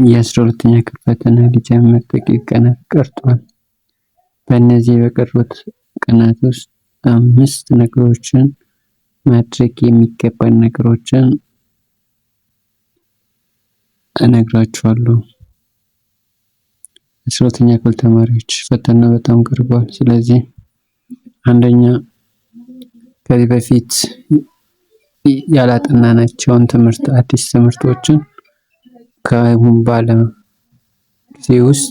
የ12ኛ ክፍል ፈተና ሊጀምር ጥቂት ቀናት ቀርቷል። በእነዚህ በቀሩት ቀናት ውስጥ 5 ነገሮችን ማድረግ የሚገባን ነገሮችን እነግራችኋለሁ። 12ኛ ክፍል ተማሪዎች ፈተና በጣም ቀርቧል። ስለዚህ አንደኛ ከዚህ በፊት ያላጠናናቸውን አዲስ ትምህርቶችን ከአሁን ባለ ጊዜ ውስጥ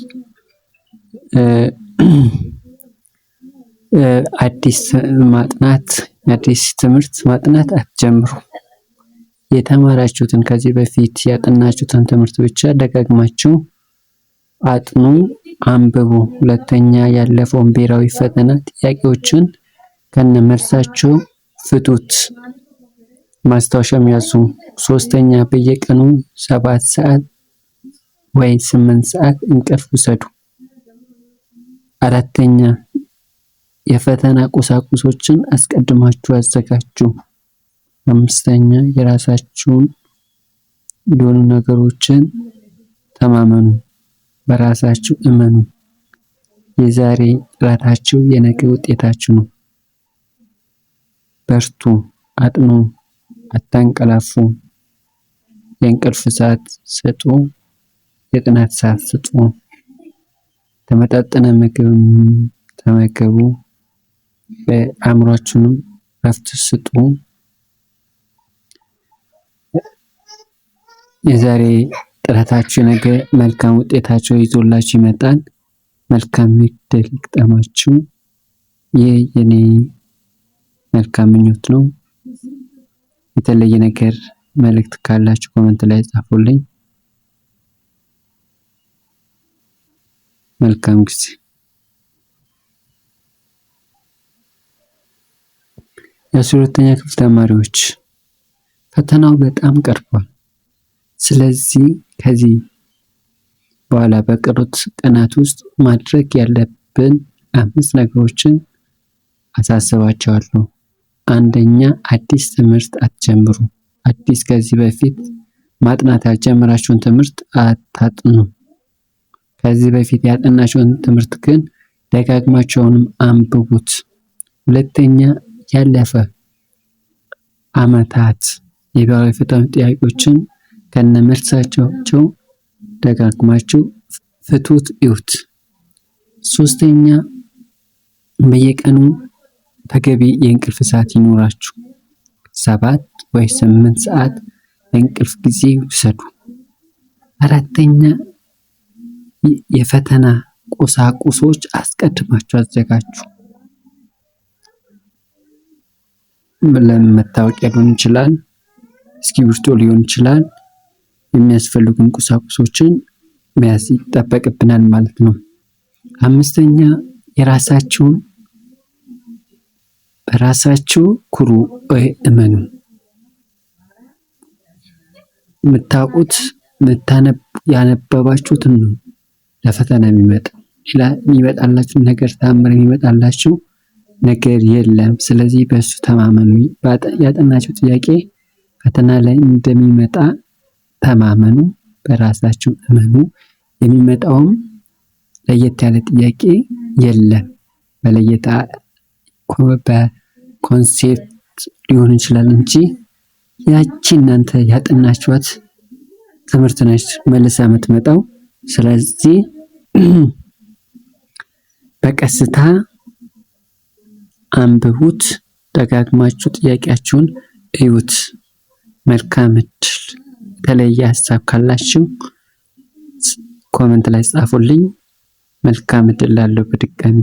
አዲስ ትምህርት ማጥናት አትጀምሩ። የተማራችሁትን ከዚህ በፊት ያጠናችሁትን ትምህርት ብቻ ደጋግማችሁ አጥኑ፣ አንብቡ። ሁለተኛ ያለፈውን ብሔራዊ ፈተና ጥያቄዎችን ከነመልሳቸው ፍቱት፣ ማስታወሻም ያዙ። ሶስተኛ በየቀኑ 7 ሰዓት ወይ 8 ሰዓት እንቅልፍ ውሰዱ። አራተኛ የፈተና ቁሳቁሶችን አስቀድማችሁ አዘጋጁ። አምስተኛ የራሳችሁን የሆኑ ነገሮችን ተማመኑ፣ በራሳችሁ እመኑ። የዛሬ ጥረታችሁ የነገ ውጤታችሁ ነው። በርቱ፣ አጥኑ፣ አታንቀላፉ። የእንቅልፍ ሰዓት ስጡ፣ የጥናት ሰዓት ስጡ። ተመጣጠነ ምግብ ተመገቡ፣ አእምሯችሁንም እረፍት ስጡ። የዛሬ ጥረታችሁ ነገ መልካም ውጤታችሁ ይዞላችሁ ይመጣል። መልካም ዕድል ይግጠማችሁ። ይህ የኔ መልካም ምኞት ነው። የተለየ ነገር መልእክት ካላችሁ ኮሜንት ላይ ጻፉልኝ። መልካም ጊዜ። የ12ኛ ክፍል ተማሪዎች ፈተናው በጣም ቀርቧል። ስለዚህ ከዚህ በኋላ በቀሩት ቀናት ውስጥ ማድረግ ያለብን 5 ነገሮችን አሳስባችኋለሁ። አንደኛ አዲስ ትምህርት አትጀምሩ። ከዚህ በፊት ማጥናት ያልጀመራችሁን ትምህርት አታጥኑ። ከዚህ በፊት ያጠናችሁን ትምህርት ግን ደጋግማችሁንም አንብቡት። ሁለተኛ ያለፈ ዓመታት የብሔራዊ ፈተና ጥያቄዎችን ከነመልሳቸው ደጋግማችሁ ፍቱት፣ እዩት። ሶስተኛ በየቀኑ ተገቢ የእንቅልፍ ሰዓት ይኖራችሁ። 7 ወይ 8 ሰዓት የእንቅልፍ ጊዜ ውሰዱ። አራተኛ የፈተና ቁሳቁሶች አስቀድማችሁ አዘጋጁ። መታወቂያ ሊሆን ይችላል፣ እስክሪብቶ ሊሆን ይችላል። የሚያስፈልጉን ቁሳቁሶችን መያዝ ይጠበቅብናል ማለት ነው። አምስተኛ በራሳችሁ ኩሩ፣ እመኑ። የምታውቁት ያነበባችሁትን ነው ለፈተና የሚመጣላችሁ ነገር ተአምር የሚመጣላችሁ ነገር የለም። ስለዚህ በሱ ተማመኑ። ያጠናችሁ ጥያቄ ፈተና ላይ እንደሚመጣ ተማመኑ፣ በራሳችሁ እመኑ። የሚመጣውም ለየት ያለ ጥያቄ የለም። በኮንሴፕት ሊሆን ይችላል እንጂ ያቺ እናንተ ያጠናችኋት ትምህርት ነች መልሳ የምትመጣው። ስለዚህ በቀስታ አንብቡት፣ ደጋግማችሁ ጥያቄያችሁን እዩት። መልካም ዕድል። የተለየ ሀሳብ ካላችሁ ኮሜንት ላይ ጻፉልኝ። መልካም ዕድል ላለው በድጋሚ